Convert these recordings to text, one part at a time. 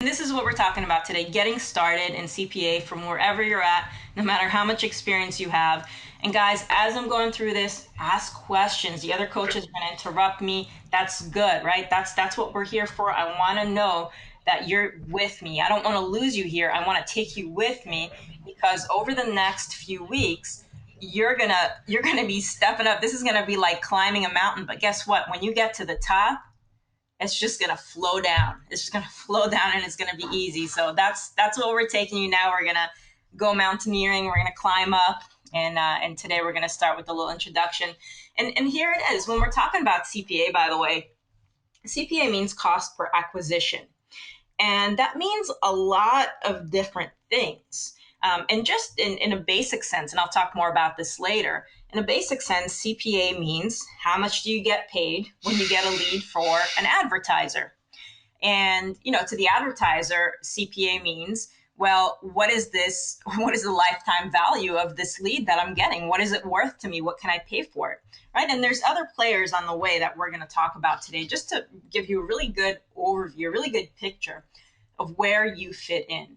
This is what we're talking about today, getting started in CPA from wherever you're at, no matter how much experience you have. And guys, as I'm going through this, ask questions. The other coaches are going to interrupt me. That's good, right? That's what we're here for. I want to know that you're with me. I don't want to lose you here. I want to take you with me, because over the next few weeks, you're gonna be stepping up. This is gonna be like climbing a mountain. But guess what? When you get to the top, it's just gonna flow down. It's just gonna flow down, and it's gonna be easy. So that's what we're taking you now. We're gonna go mountaineering. We're gonna climb up, and today we're gonna start with a little introduction. And here it is. When we're talking about CPA, by the way, CPA means cost per acquisition, and that means a lot of different things. And just in a basic sense, and I'll talk more about this later, in a basic sense, CPA means how much do you get paid when you get a lead for an advertiser. And, to the advertiser, CPA means, well, what is this? What is the lifetime value of this lead that I'm getting? What is it worth to me? What can I pay for it? Right. And there's other players on the way that we're going to talk about today, just to give you a really good overview, a really good picture of where you fit in.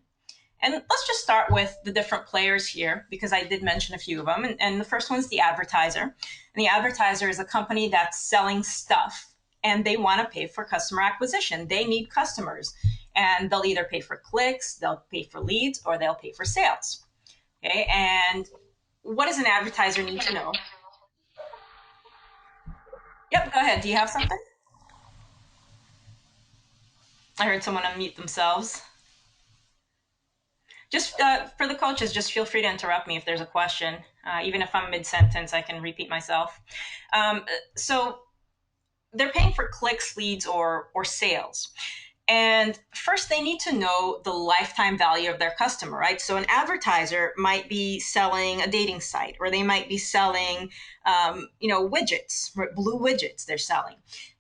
And let's just start with the different players here, because I did mention a few of them. And the first one's the advertiser. And the advertiser is a company that's selling stuff, and they want to pay for customer acquisition. They need customers, and they'll either pay for clicks, they'll pay for leads, or they'll pay for sales. Okay. And what does an advertiser need to know? Yep. Go ahead. Do you have something? I heard someone unmute themselves. Just for the coaches, just feel free to interrupt me if there's a question. Even if I'm mid-sentence, I can repeat myself. So they're paying for clicks, leads, or sales. And first, they need to know the lifetime value of their customer, right? So an advertiser might be selling a dating site, or they might be selling, widgets, blue widgets they're selling.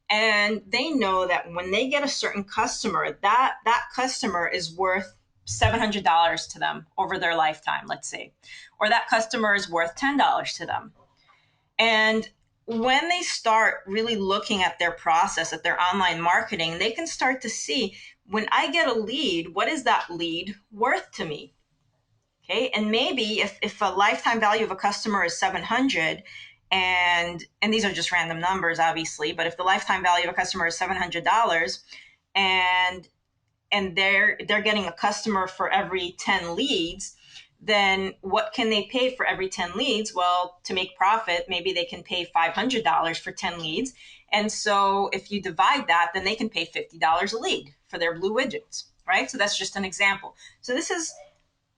And they know that when they get a certain customer, that customer is worth $700 to them over their lifetime, let's say, or that customer is worth $10 to them. And when they start really looking at their process, at their online marketing, they can start to see, when I get a lead, what is that lead worth to me? Okay. And maybe if a lifetime value of a customer is 700, and these are just random numbers, obviously, but if the lifetime value of a customer is $700, and they're getting a customer for every 10 leads, then what can they pay for every 10 leads? Well, to make profit, maybe they can pay $500 for 10 leads. And so if you divide that, then they can pay $50 a lead for their blue widgets, right? So that's just an example. So this is,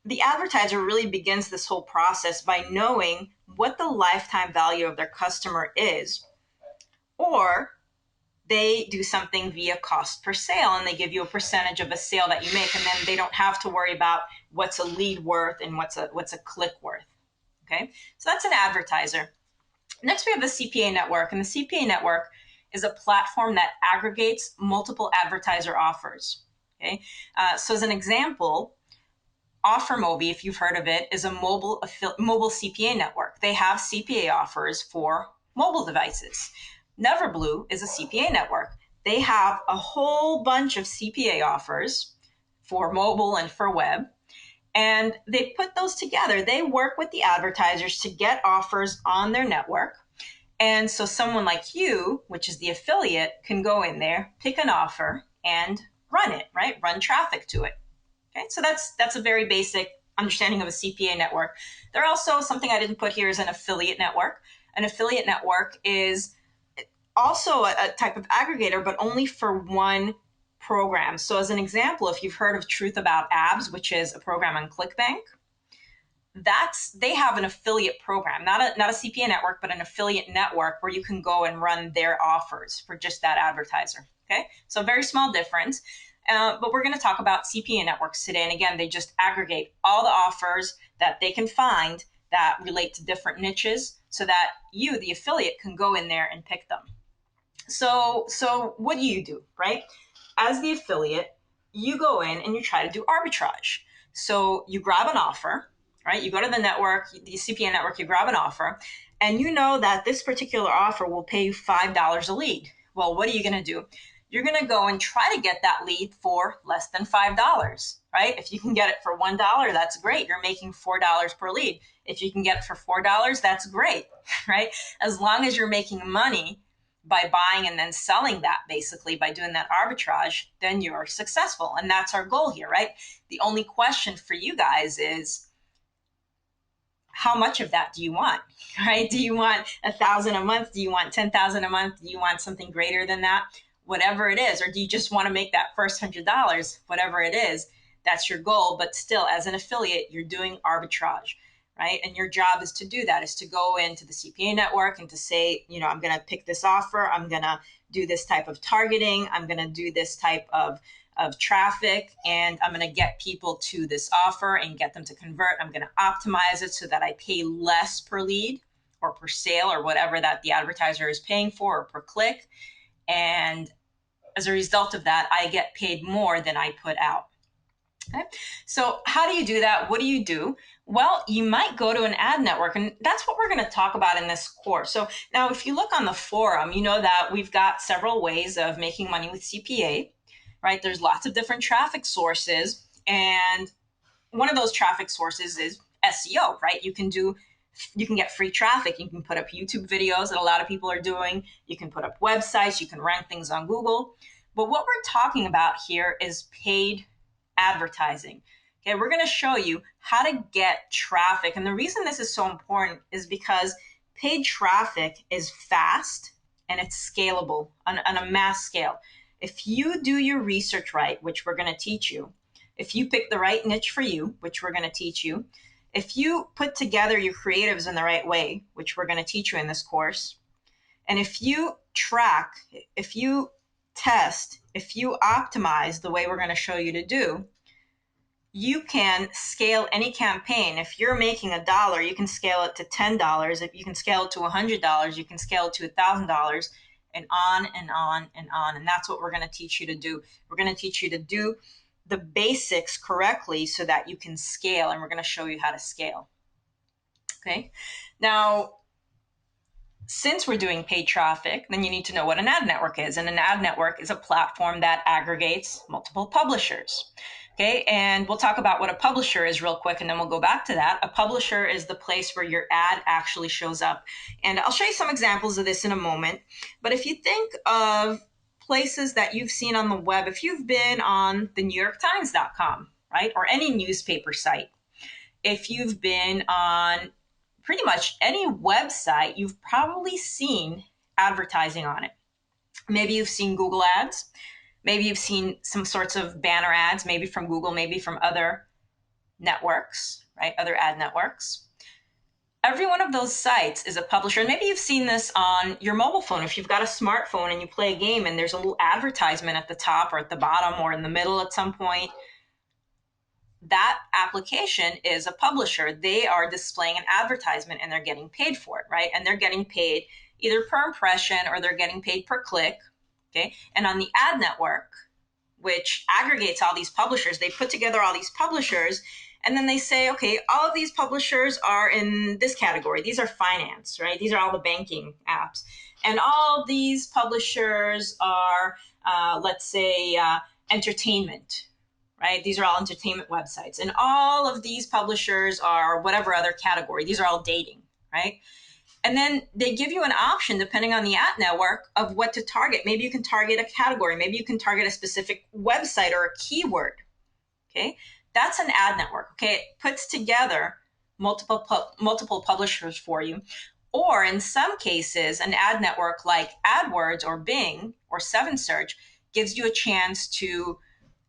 the advertiser really begins this whole process by knowing what the lifetime value of their customer is, or they do something via cost per sale, and they give you a percentage of a sale that you make, and then they don't have to worry about what's a lead worth and what's a click worth. Okay, so that's an advertiser. Next, we have the CPA network, and the CPA network is a platform that aggregates multiple advertiser offers. Okay, so as an example, OfferMobi, if you've heard of it, is a mobile CPA network. They have CPA offers for mobile devices. Neverblue is a CPA network. They have a whole bunch of CPA offers for mobile and for web, and they put those together. They work with the advertisers to get offers on their network. And so someone like you, which is the affiliate, can go in there, pick an offer, and run it, right? Run traffic to it. Okay, so that's a very basic understanding of a CPA network. There are also, something I didn't put here, is an affiliate network. An affiliate network is also a type of aggregator, but only for one program. So as an example, if you've heard of Truth About Abs, which is a program on ClickBank, they have an affiliate program, not a CPA network, but an affiliate network where you can go and run their offers for just that advertiser. Okay, so very small difference. But we're going to talk about CPA networks today. And again, they just aggregate all the offers that they can find that relate to different niches, so that you, the affiliate, can go in there and pick them. So what do, right? As the affiliate, you go in and you try to do arbitrage. So you grab an offer, right? You go to the network, the CPA network, you grab an offer, and you know that this particular offer will pay you $5 a lead. Well, what are you going to do? you're going to go and try to get that lead for less than $5, right? If you can get it for $1, that's great. You're making $4 per lead. If you can get it for $4, that's great, right? As long as you're making money by buying and then selling that, basically by doing that arbitrage, then you're successful. And that's our goal here, right? The only question for you guys is, how much of that do you want, right? Do you want 1,000 a month? Do you want 10,000 a month? Do you want something greater than that? Whatever it is, or do you just want to make that first $100? Whatever it is, that's your goal. But still, as an affiliate, you're doing arbitrage, right? And your job is to do that, is to go into the CPA network and to say, I'm going to pick this offer. I'm going to do this type of targeting. I'm going to do this type of traffic, and I'm going to get people to this offer and get them to convert. I'm going to optimize it so that I pay less per lead or per sale or whatever that the advertiser is paying for, or per click. And as a result of that, I get paid more than I put out. Okay. So how do you do that? What do you do? Well, you might go to an ad network, and that's what we're going to talk about in this course. So now if you look on the forum, you know that we've got several ways of making money with CPA, right? There's lots of different traffic sources, and one of those traffic sources is SEO, right? You can get free traffic. You can put up YouTube videos that a lot of people are doing. You can put up websites. You can rank things on Google. But what we're talking about here is paid advertising. Okay, we're going to show you how to get traffic. And the reason this is so important is because paid traffic is fast and it's scalable on a mass scale. If you do your research right, which we're going to teach you, if you pick the right niche for you, which we're going to teach you, if you put together your creatives in the right way, which we're going to teach you in this course, and if you track, if you test, if you optimize the way we're going to show you to do, you can scale any campaign. If you're making $1, you can scale it to $10. If you can scale it to $100, you can scale it to $1,000, and on and on and on. And that's what we're going to teach you to do. We're going to teach you to do the basics correctly so that you can scale, and we're going to show you how to scale. Okay. Now, since we're doing paid traffic, then you need to know what an ad network is. And an ad network is a platform that aggregates multiple publishers. Okay, and we'll talk about what a publisher is real quick, and then we'll go back to that. A publisher is the place where your ad actually shows up. And I'll show you some examples of this in a moment. But if you think of places that you've seen on the web, if you've been on the NewYorkTimes.com, right, or any newspaper site, if you've been on pretty much any website, you've probably seen advertising on it. Maybe you've seen Google ads. Maybe you've seen some sorts of banner ads, maybe from Google, maybe from other networks, right? Other ad networks. Every one of those sites is a publisher. And maybe you've seen this on your mobile phone. If you've got a smartphone and you play a game and there's a little advertisement at the top or at the bottom or in the middle at some point, that application is a publisher. They are displaying an advertisement and they're getting paid for it, right? And they're getting paid either per impression or they're getting paid per click. Okay. And on the ad network, which aggregates all these publishers, they put together all these publishers and then they say, okay, all of these publishers are in this category. These are finance, right? These are all the banking apps. And all these publishers are, let's say, entertainment, right? These are all entertainment websites. And all of these publishers are whatever other category. These are all dating, right? And then they give you an option, depending on the ad network, of what to target. Maybe you can target a category. Maybe you can target a specific website or a keyword. Okay, that's an ad network. Okay, it puts together multiple publishers for you. Or in some cases, an ad network like AdWords or Bing or 7Search gives you a chance to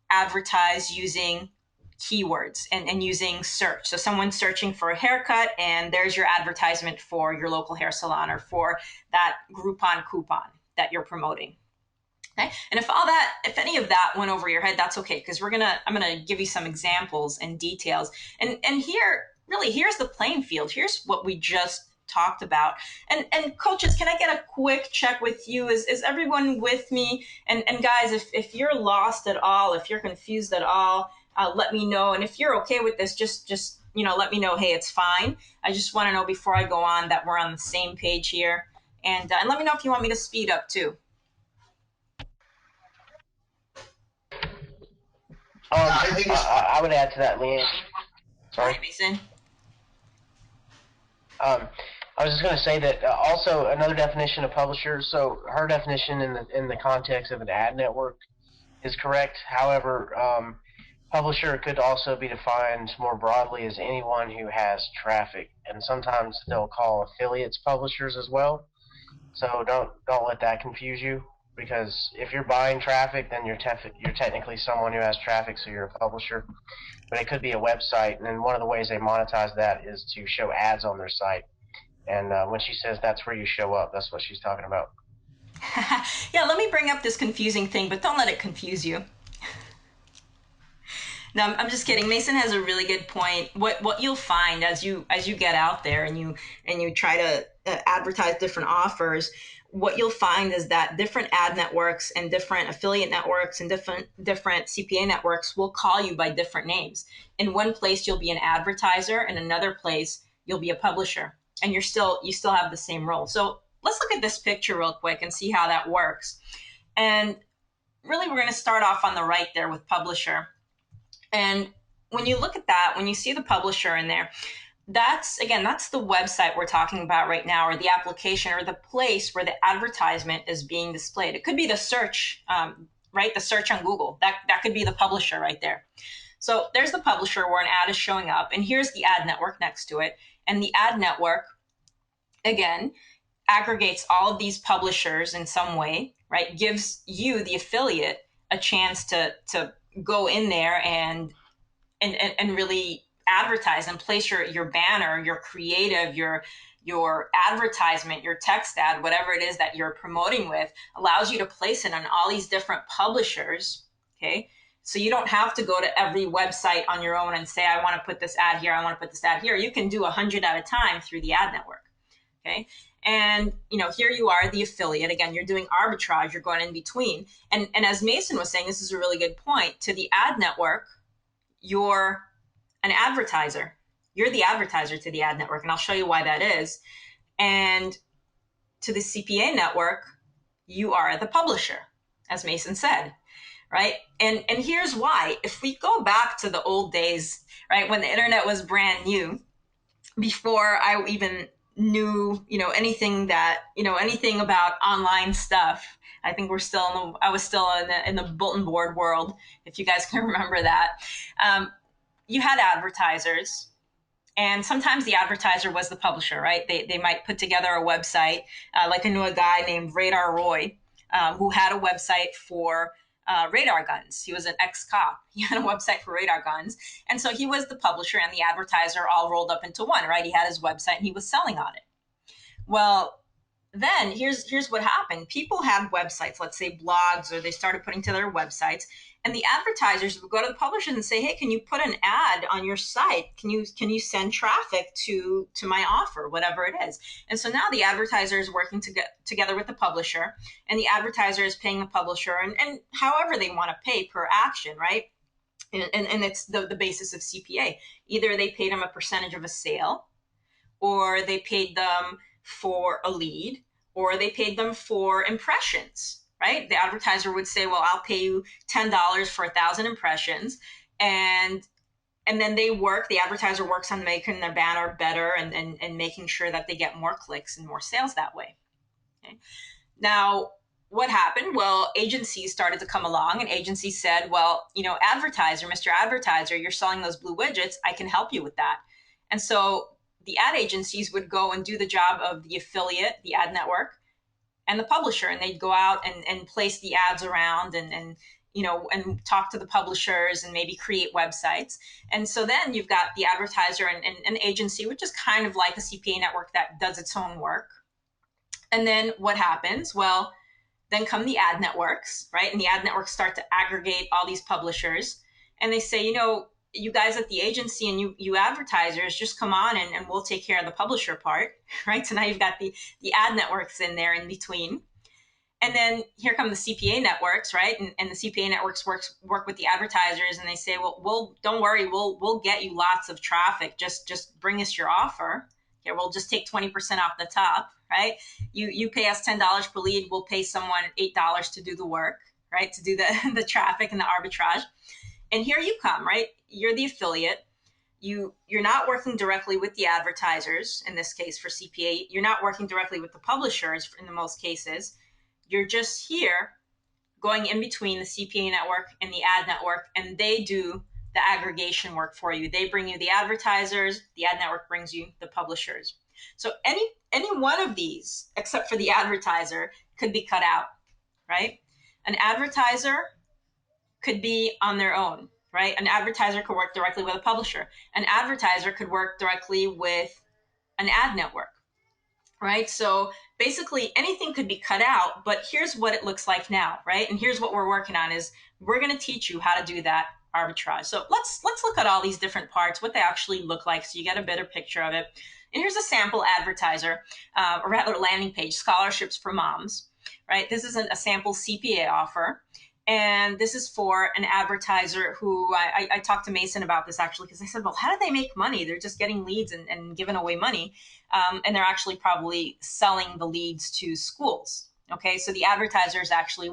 advertise using keywords and using search. So someone's searching for a haircut and there's your advertisement for your local hair salon or for that Groupon coupon that you're promoting. Okay. And if any of that went over your head, that's okay, because I'm gonna give you some examples and details. And here's the playing field. Here's what we just talked about. And coaches, can I get a quick check with you? Is everyone with me? And guys, if you're lost at all, if you're confused at all, let me know. And if you're okay with this, just let me know, hey, it's fine. I just want to know before I go on that we're on the same page here. And let me know if you want me to speed up too. I would add to that, Leanne. Sorry. Hi, Mason. I was just going to say that also another definition of publisher. So her definition in the context of an ad network is correct. However, publisher could also be defined more broadly as anyone who has traffic, and sometimes they'll call affiliates publishers as well. So don't let that confuse you, because if you're buying traffic, then you're technically someone who has traffic, so you're a publisher. But it could be a website, and then one of the ways they monetize that is to show ads on their site. And when she says that's where you show up, that's what she's talking about. Yeah, let me bring up this confusing thing, but don't let it confuse you. No, I'm just kidding. Mason has a really good point. What you'll find as you get out there and you try to advertise different offers, what you'll find is that different ad networks and different affiliate networks and different CPA networks will call you by different names. In one place you'll be an advertiser, in another place you'll be a publisher, and you still have the same role. So let's look at this picture real quick and see how that works. And really, we're going to start off on the right there with publisher. And when you look at that, when you see the publisher in there, that's the website we're talking about right now, or the application, or the place where the advertisement is being displayed. It could be the search, right? The search on Google. That could be the publisher right there. So there's the publisher where an ad is showing up, and here's the ad network next to it. And the ad network, again, aggregates all of these publishers in some way, right? Gives you, the affiliate, a chance to go in there and really advertise and place your banner, your creative, your advertisement, your text ad, whatever it is that you're promoting with, allows you to place it on all these different publishers. Okay. So you don't have to go to every website on your own and say, I want to put this ad here, I want to put this ad here. You can do 100 at a time through the ad network. Okay. And, here you are, the affiliate. Again, you're doing arbitrage, you're going in between. And as Mason was saying, this is a really good point. To the ad network, you're an advertiser. You're the advertiser to the ad network, and I'll show you why that is. And to the CPA network, you are the publisher, as Mason said, right? And here's why. If we go back to the old days, right, when the internet was brand new, before I even knew, anything about online stuff. I think I was still in the bulletin board world, if you guys can remember that. You had advertisers, and sometimes the advertiser was the publisher, right? They might put together a website. Like I knew a guy named Radar Roy, who had a website for radar guns. He was an ex-cop. He had a website for radar guns. And so he was the publisher and the advertiser all rolled up into one, right? He had his website and he was selling on it. Well, then here's what happened. People had websites, let's say blogs, or they started putting together websites, and the advertisers would go to the publishers and say, hey, can you put an ad on your site? Can you send traffic to my offer, whatever it is? And so now the advertiser is working together with the publisher, and the advertiser is paying the publisher, and however they want to pay per action, right? And it's the basis of CPA. Either they paid them a percentage of a sale, or they paid them for a lead, or they paid them for impressions, right? The advertiser would say, well, I'll pay you $10 for 1,000 impressions. And then the advertiser works on making their banner better and making sure that they get more clicks and more sales that way. Okay. Now, what happened? Well, agencies started to come along, and agencies said, well, advertiser, Mr. Advertiser, you're selling those blue widgets. I can help you with that. And so the ad agencies would go and do the job of the affiliate, the ad network, and the publisher, and they'd go out and place the ads around and talk to the publishers and maybe create websites. And so then you've got the advertiser and an agency, which is kind of like a CPA network that does its own work. And then what happens? Well, then come the ad networks, right? And the ad networks start to aggregate all these publishers, and they say, you guys at the agency and you advertisers, just come on and we'll take care of the publisher part, right? So now you've got the ad networks in there in between. And then here come the CPA networks, right? And the CPA networks work with the advertisers, and they say, well, don't worry, we'll get you lots of traffic. Just bring us your offer. Here, we'll just take 20% off the top, right? You pay us $10 per lead, we'll pay someone $8 to do the work, right? To do the traffic and the arbitrage. And here you come, right? You're the affiliate. You're not working directly with the advertisers in this case for CPA. You're not working directly with the publishers in the most cases. You're just here going in between the CPA network and the ad network, and they do the aggregation work for you. They bring you the advertisers, the ad network brings you the publishers. So any one of these, except for the advertiser, could be cut out, right? An advertiser could be on their own, right? An advertiser could work directly with a publisher. An advertiser could work directly with an ad network, right? So basically anything could be cut out, but here's what it looks like now, right? And here's what we're working on is we're going to teach you how to do that arbitrage. So let's look at all these different parts, what they actually look like, so you get a better picture of it. And here's a sample advertiser, or rather landing page, scholarships for moms, right? This is a sample CPA offer. And this is for an advertiser who I talked to Mason about this actually, because I said, well, how do they make money? They're just getting leads and giving away money. And they're actually probably selling the leads to schools. Okay, so the advertiser is actually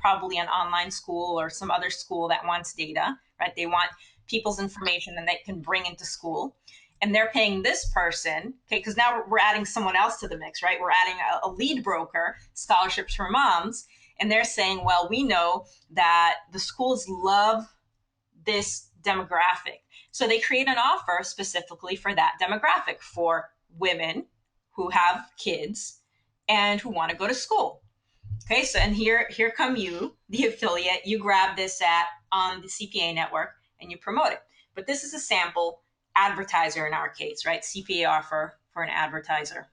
probably an online school or some other school that wants data, right? They want people's information that they can bring into school. And they're paying this person, okay, because now we're adding someone else to the mix, right? We're adding a lead broker, scholarships for moms. And they're saying, well, we know that the schools love this demographic. So they create an offer specifically for that demographic for women who have kids and who want to go to school. Okay, so and here come you, the affiliate, you grab this on the CPA network and you promote it. But this is a sample advertiser in our case, right? CPA offer for an advertiser.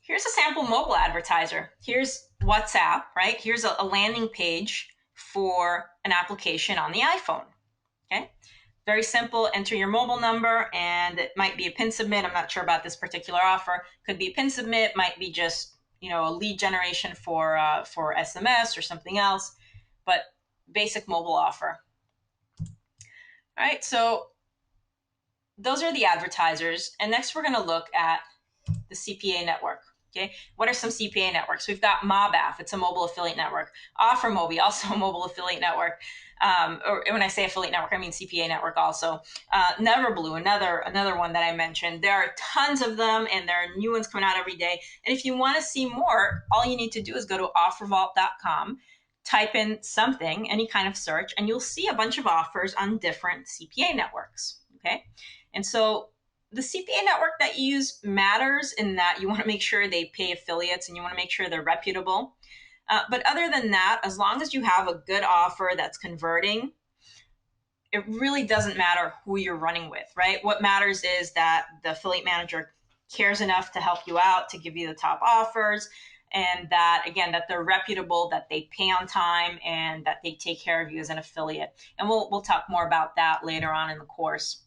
Here's a sample mobile advertiser. Here's WhatsApp, right? Here's a landing page for an application on the iPhone. Okay, very simple. Enter your mobile number, and it might be a pin submit. I'm not sure about this particular offer. Could be a pin submit. Might be just a lead generation for SMS or something else. But basic mobile offer. All right, so those are the advertisers, and next we're going to look at the CPA network. Okay, what are some CPA networks? We've got MobAff, it's a mobile affiliate network. OfferMobi, also a mobile affiliate network. Or when I say affiliate network, I mean CPA network also. Neverblue, another one that I mentioned. There are tons of them, and there are new ones coming out every day. And if you want to see more, all you need to do is go to offervault.com, type in something, any kind of search, and you'll see a bunch of offers on different CPA networks. Okay, and so the CPA network that you use matters in that you want to make sure they pay affiliates and you want to make sure they're reputable. But other than that, as long as you have a good offer that's converting, it really doesn't matter who you're running with, right? What matters is that the affiliate manager cares enough to help you out, to give you the top offers, and that, again, that they're reputable, that they pay on time, and that they take care of you as an affiliate. And we'll talk more about that later on in the course.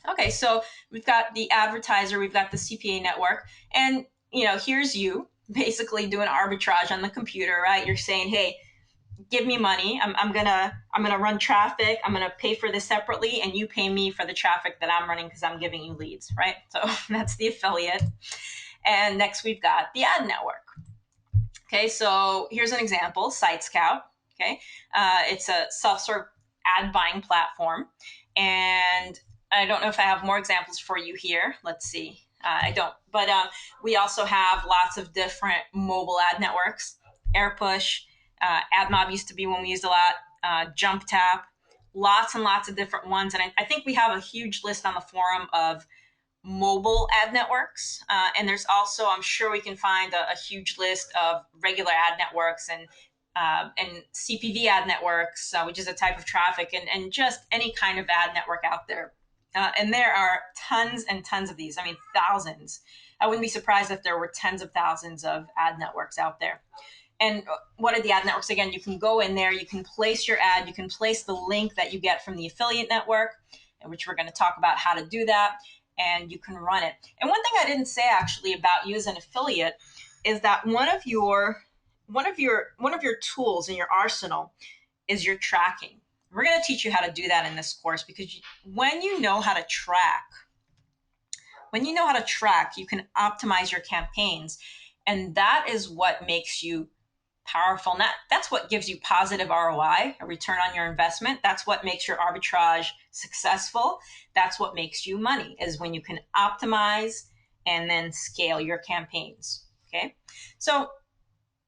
Okay, so we've got the advertiser, we've got the CPA network, and here's you basically doing arbitrage on the computer, right? You're saying, hey, give me money. I'm gonna run traffic. I'm gonna pay for this separately, and you pay me for the traffic that I'm running because I'm giving you leads, right? So that's the affiliate. And next we've got the ad network. Okay, so here's an example, Site Scout. Okay, it's a self-serve ad buying platform, and I don't know if I have more examples for you here. Let's see. I don't, but we also have lots of different mobile ad networks. AirPush, AdMob used to be one we used a lot. JumpTap, lots and lots of different ones, and I think we have a huge list on the forum of mobile ad networks. And there's also, I'm sure we can find a huge list of regular ad networks and CPV ad networks, which is a type of traffic, and just any kind of ad network out there. And there are tons and tons of these. I mean, thousands. I wouldn't be surprised if there were tens of thousands of ad networks out there. And what are the ad networks? Again, you can go in there, you can place your ad, you can place the link that you get from the affiliate network, which we're going to talk about how to do that, and you can run it. And one thing I didn't say actually about you as an affiliate is that one of your tools in your arsenal is your tracking. We're going to teach you how to do that in this course, because when you know how to track, you can optimize your campaigns. And that is what makes you powerful. And that's what gives you positive ROI, a return on your investment. That's what makes your arbitrage successful. That's what makes you money, is when you can optimize and then scale your campaigns. Okay. So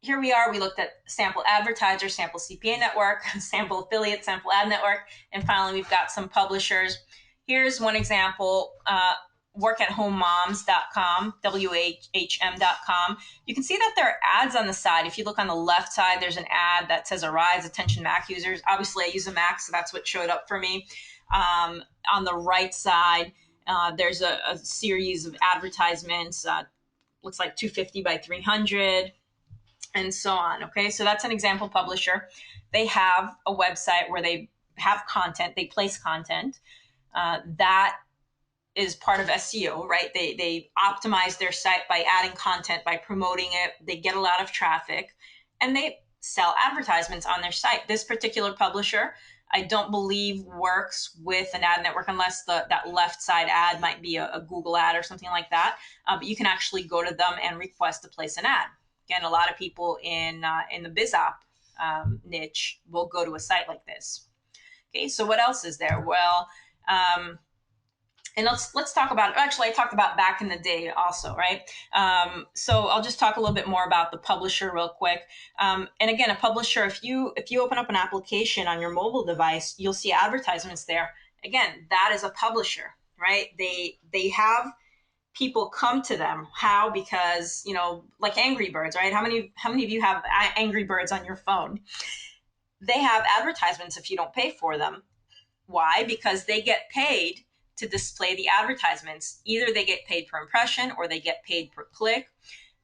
here we are. We looked at sample advertiser, sample CPA network, sample affiliate, sample ad network, and finally we've got some publishers. Here's one example, workathomemoms.com, WHM.com. You can see that there are ads on the side. If you look on the left side, there's an ad that says Arise, attention Mac users. Obviously, I use a Mac, so that's what showed up for me. On the right side, there's a series of advertisements, looks like 250 by 300, and so on. Okay, so that's an example publisher. They have a website where they have content, they place content. That is part of SEO, right? They optimize their site by adding content, by promoting it. They get a lot of traffic, and they sell advertisements on their site. This particular publisher, I don't believe works with an ad network, unless that left side ad might be a Google ad or something like that. But you can actually go to them and request to place an ad. Again, a lot of people in the biz op niche will go to a site like this. Okay, so what else is there? Well, and let's talk about, actually I talked about back in the day also, right? So I'll just talk a little bit more about the publisher real quick. And again, a publisher, if you open up an application on your mobile device, you'll see advertisements there. Again, that is a publisher, right? They have people come to them. How? Because, like Angry Birds, right? How many of you have Angry Birds on your phone? They have advertisements if you don't pay for them. Why? Because they get paid to display the advertisements. Either they get paid per impression or they get paid per click.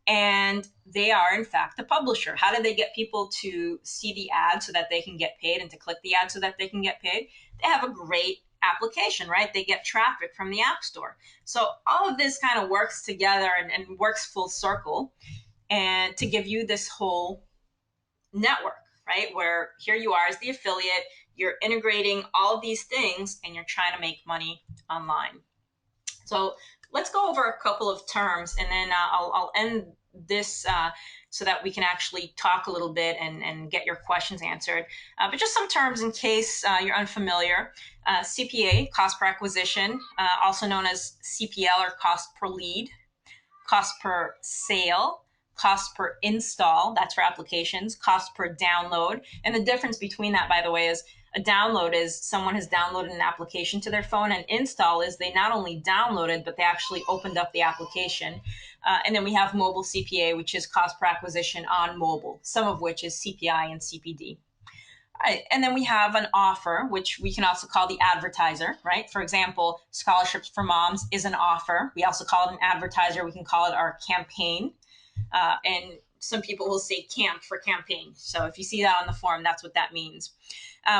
And they are, in fact, a publisher. How do they get people to see the ad so that they can get paid, and to click the ad so that they can get paid? They have a great application, right? They get traffic from the App Store. So all of this kind of works together and works full circle, and to give you this whole network, right? Where here you are as the affiliate, you're integrating all of these things and you're trying to make money online. So let's go over a couple of terms, and then I'll end this so that we can actually talk a little bit and get your questions answered. But just some terms in case you're unfamiliar. CPA, cost per acquisition, also known as CPL, or cost per lead, cost per sale, cost per install, that's for applications, cost per download. And the difference between that, by the way, is a download is someone has downloaded an application to their phone, and install is they not only downloaded, but they actually opened up the application. And then we have mobile CPA, which is cost per acquisition on mobile, some of which is CPI and CPD. Right. And then we have an offer, which we can also call the advertiser, right? For example, Scholarships for Moms is an offer. We also call it an advertiser. We can call it our campaign. And some people will say camp for campaign. So if you see that on the form, that's what that means.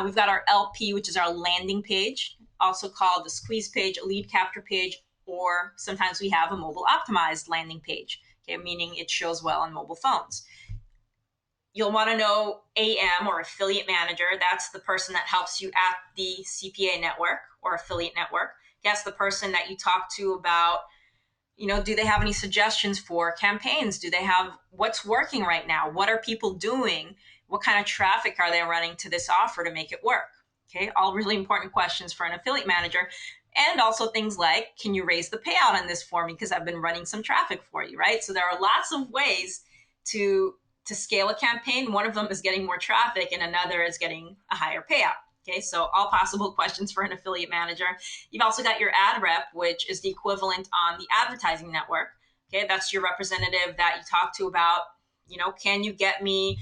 We've got our LP, which is our landing page, also called the squeeze page, a lead capture page, or sometimes we have a mobile optimized landing page, okay, meaning it shows well on mobile phones. You'll want to know AM, or affiliate manager. That's the person that helps you at the CPA network or affiliate network. That's the person that you talk to about, do they have any suggestions for campaigns? Do they have what's working right now? What are people doing? What kind of traffic are they running to this offer to make it work? Okay, all really important questions for an affiliate manager. And also things like, can you raise the payout on this for me? Because I've been running some traffic for you, right? So there are lots of ways to scale a campaign. One of them is getting more traffic, and another is getting a higher payout. Okay, so all possible questions for an affiliate manager. You've also got your ad rep, which is the equivalent on the advertising network. Okay, that's your representative that you talk to about, can you get me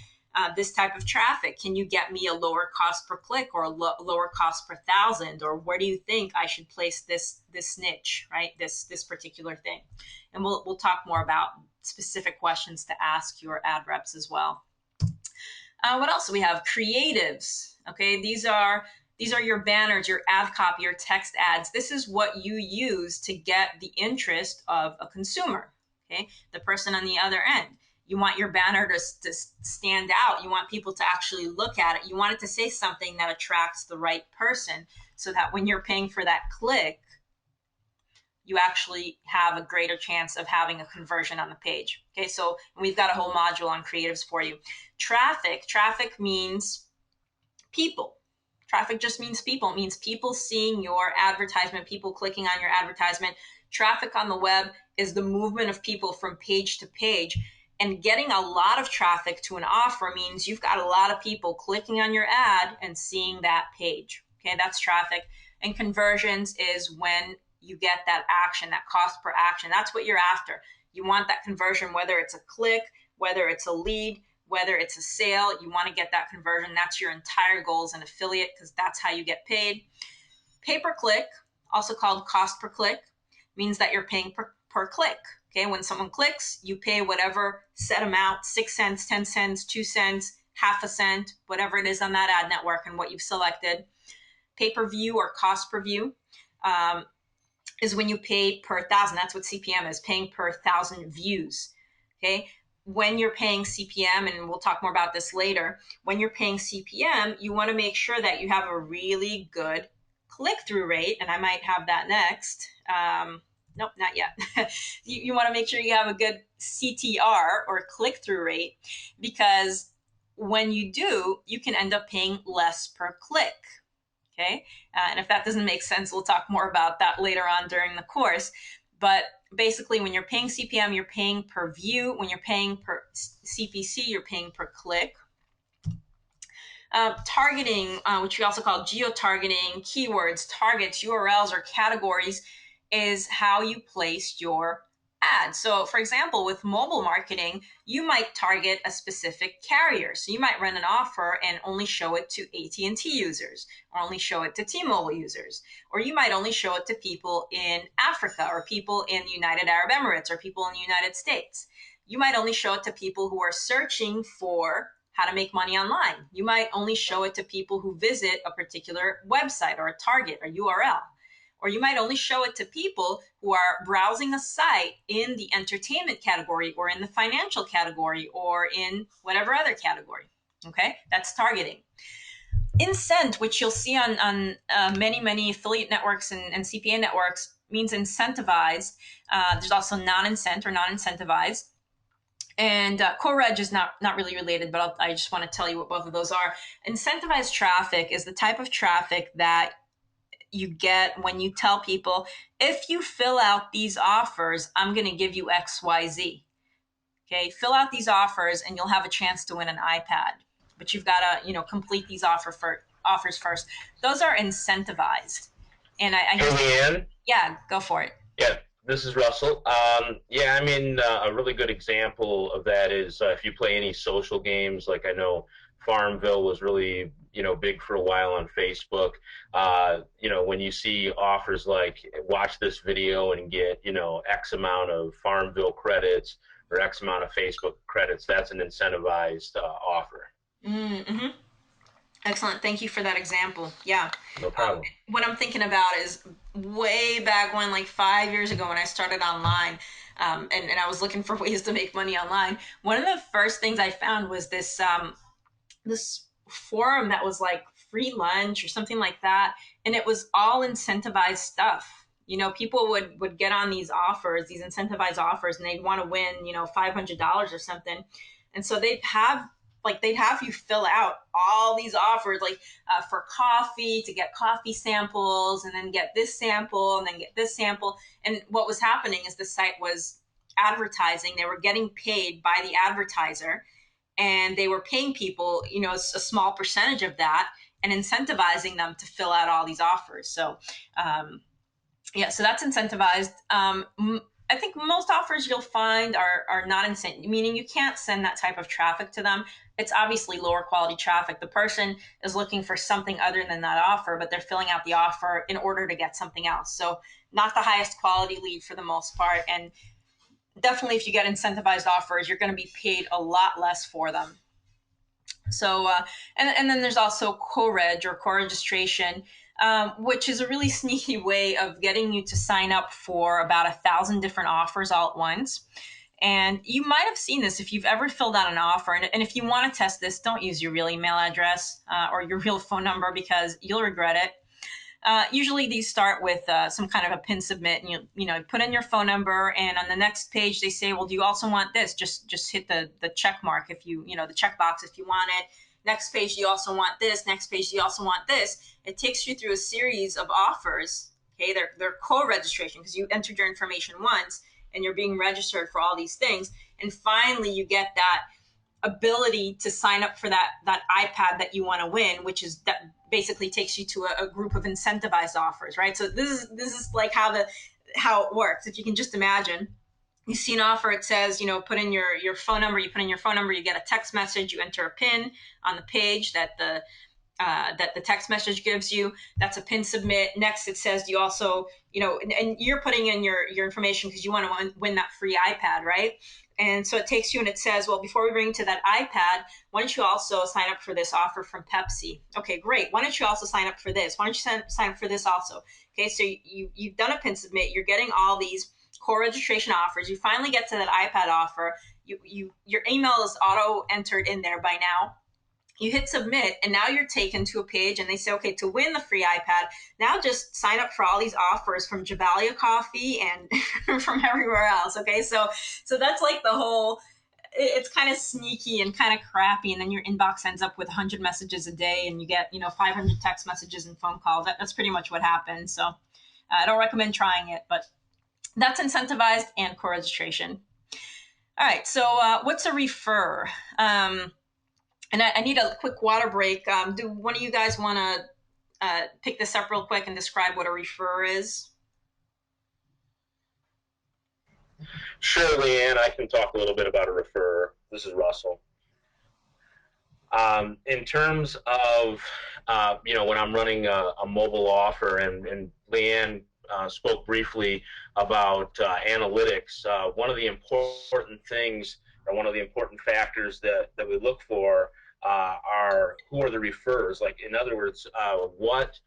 this type of traffic? Can you get me a lower cost per click, or a lower cost per thousand? Or where do you think I should place this niche, right? This particular thing. And we'll talk more about specific questions to ask your ad reps as well. What else do we have? Creatives. Okay, these are your banners, your ad copy, your text ads. This is what you use to get the interest of a consumer. Okay, the person on the other end. You want your banner to stand out. You want people to actually look at it. You want it to say something that attracts the right person, so that when you're paying for that click, you actually have a greater chance of having a conversion on the page. Okay, so we've got a whole module on creatives for you. Traffic means people. Traffic just means people. It means people seeing your advertisement, people clicking on your advertisement. Traffic on the web is the movement of people from page to page. And getting a lot of traffic to an offer means you've got a lot of people clicking on your ad and seeing that page. Okay, that's traffic. And conversions is when you get that action, that cost per action. That's what you're after. You want that conversion, whether it's a click, whether it's a lead, whether it's a sale, you want to get that conversion. That's your entire goal as an affiliate, because that's how you get paid. Pay per click, also called cost per click, means that you're paying per click. Okay, when someone clicks, you pay whatever set amount, 6 cents, 10 cents, 2 cents, half a cent, whatever it is on that ad network and what you've selected. Pay per view or cost per view is when you pay per thousand. That's what CPM is, paying per 1,000 views. Okay, when you're paying CPM, and we'll talk more about this later, when you're paying CPM, you want to make sure that you have a really good click-through rate, and I might have that next. Nope, not yet. You want to make sure you have a good CTR or click-through rate, because when you do, you can end up paying less per click. Okay, and if that doesn't make sense, we'll talk more about that later on during the course. But basically, when you're paying CPM, you're paying per view. When you're paying per CPC, you're paying per click. Targeting, which we also call geo-targeting, keywords, targets, URLs, or categories, is how you place your ad. So, for example, with mobile marketing, you might target a specific carrier. So you might run an offer and only show it to AT&T users, or only show it to T-Mobile users, or you might only show it to people in Africa, or people in the United Arab Emirates, or people in the United States. You might only show it to people who are searching for how to make money online. You might only show it to people who visit a particular website or a target, a URL. Or you might only show it to people who are browsing a site in the entertainment category, or in the financial category, or in whatever other category. Okay, that's targeting. Incent, which you'll see on many affiliate networks and CPA networks, means incentivized. There's also non-incent or non-incentivized. And co-reg is not really related, but I just want to tell you what both of those are. Incentivized traffic is the type of traffic that you get when you tell people, if you fill out these offers, I'm going to give you XYZ. Okay, fill out these offers and you'll have a chance to win an iPad. But you've got to, complete these offers first. Those are incentivized. And I Hey, Leanne. yeah, go for it. Yeah, this is Russell. Yeah, I mean, a really good example of that is if you play any social games, like I know Farmville was really, big for a while on Facebook. When you see offers like watch this video and get, X amount of Farmville credits or X amount of Facebook credits, that's an incentivized offer. Mm-hmm. Excellent. Thank you for that example. Yeah. No problem. What I'm thinking about is way back when, like 5 years ago, when I started online, and I was looking for ways to make money online. One of the first things I found was this forum that was like free lunch or something like that, and it was all incentivized stuff. People would get on these offers, these incentivized offers, and they'd want to win, $500 or something, and so they'd have you fill out all these offers, like for coffee, to get coffee samples, and then get this sample, and then get this sample. And what was happening is the site was advertising. They were getting paid by the advertiser, and they were paying people, a small percentage of that, and incentivizing them to fill out all these offers. So, so that's incentivized. I think most offers you'll find are not incentivized, meaning you can't send that type of traffic to them. It's obviously lower quality traffic. The person is looking for something other than that offer, but they're filling out the offer in order to get something else. So not the highest quality lead for the most part. And definitely if you get incentivized offers, you're going to be paid a lot less for them. So, and then there's also co-reg or co-registration, which is a really sneaky way of getting you to sign up for about 1,000 different offers all at once. And you might have seen this if you've ever filled out an offer. And if you want to test this, don't use your real email address or your real phone number, because you'll regret it. Usually these start with some kind of a pin submit, and you know put in your phone number, and on the next page they say, well, do you also want this? Just hit the check mark if you know the check box if you want it. Next page, do you also want this? Next page, do you also want this? It takes you through a series of offers. Okay, they're co-registration because you entered your information once and you're being registered for all these things, and finally you get that ability to sign up for that iPad that you want to win, which is that basically takes you to a group of incentivized offers, right? So this is like how it works. If you can just imagine, you see an offer, it says, you know, put in your phone number, you put in your phone number, you get a text message, you enter a pin on the page that the text message gives you. That's a pin submit. Next, it says you also, you know, and you're putting in your information because you want to win that free iPad, right? And so it takes you and it says, well, before we bring to that iPad, why don't you also sign up for this offer from Pepsi? Okay, great. Why don't you also sign up for this? Why don't you sign up for this also? Okay, so you've done a pin submit. You're getting all these core registration offers. You finally get to that iPad offer. Your email is auto entered in there by now. You hit submit, and now you're taken to a page, and they say, okay, to win the free iPad, now just sign up for all these offers from Jabalia Coffee and from everywhere else. Okay, so that's like the whole. It's kind of sneaky and kind of crappy, and then your inbox ends up with 100 messages a day, and you get 500 text messages and phone calls. That's pretty much what happens. So I don't recommend trying it, but that's incentivized and co-registration. All right, so what's a refer? And I need a quick water break. Do one of you guys want to pick this up real quick and describe what a refer is? Sure, Leanne, I can talk a little bit about a refer. This is Russell. In terms of, when I'm running a mobile offer, and Leanne spoke briefly about analytics, one of the important things, or one of the important factors that we look for are who are the refers. Like, in other words, what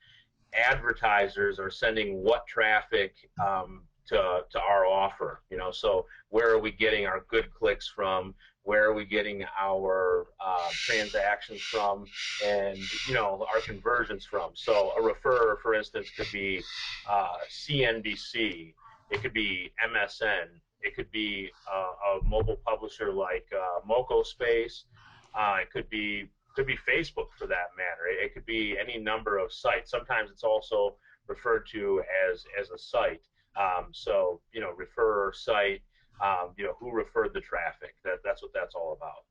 advertisers are sending what traffic to our offer. So where are we getting our good clicks from? Where are we getting our transactions from, and our conversions from? So a refer, for instance, could be CNBC. It could be MSN. It could be a mobile publisher like Moco Space. It could be Facebook, for that matter. It could be any number of sites. Sometimes it's also referred to as a site. So refer site. Who referred the traffic. That's what that's all about.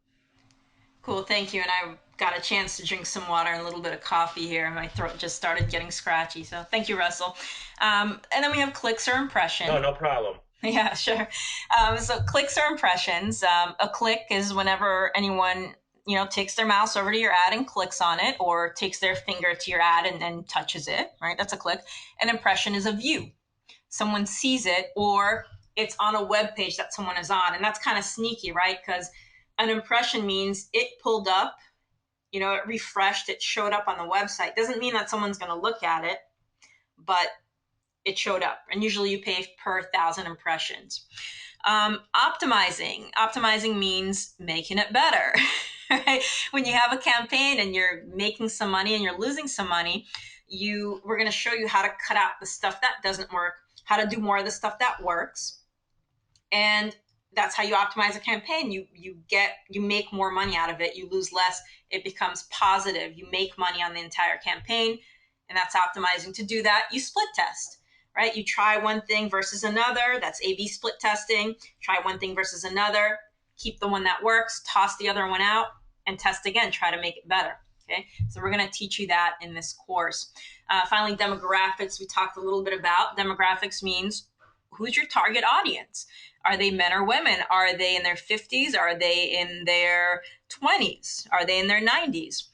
Cool, thank you. And I got a chance to drink some water and a little bit of coffee here. My throat just started getting scratchy. So thank you, Russell. And then we have clicks or impressions. No problem. Yeah, sure. So clicks or impressions. A click is whenever anyone takes their mouse over to your ad and clicks on it, or takes their finger to your ad and then touches it, right? That's a click. An impression is a view. Someone sees it, or it's on a web page that someone is on. And that's kind of sneaky, right? Because an impression means it pulled up, it refreshed, it showed up on the website. Doesn't mean that someone's going to look at it, but it showed up. And usually you pay per 1,000 impressions. Optimizing means making it better. Right? When you have a campaign and you're making some money and you're losing some money, we're going to show you how to cut out the stuff that doesn't work, how to do more of the stuff that works. And that's how you optimize a campaign. You make more money out of it. You lose less. It becomes positive. You make money on the entire campaign, and that's optimizing. To do that, you split test, right? You try one thing versus another. That's A/B split testing. Try one thing versus another. Keep the one that works. Toss the other one out and test again. Try to make it better. Okay, so we're going to teach you that in this course. Finally, demographics. We talked a little bit about. Demographics means who's your target audience? Are they men or women? Are they in their 50s? Are they in their 20s? Are they in their 90s?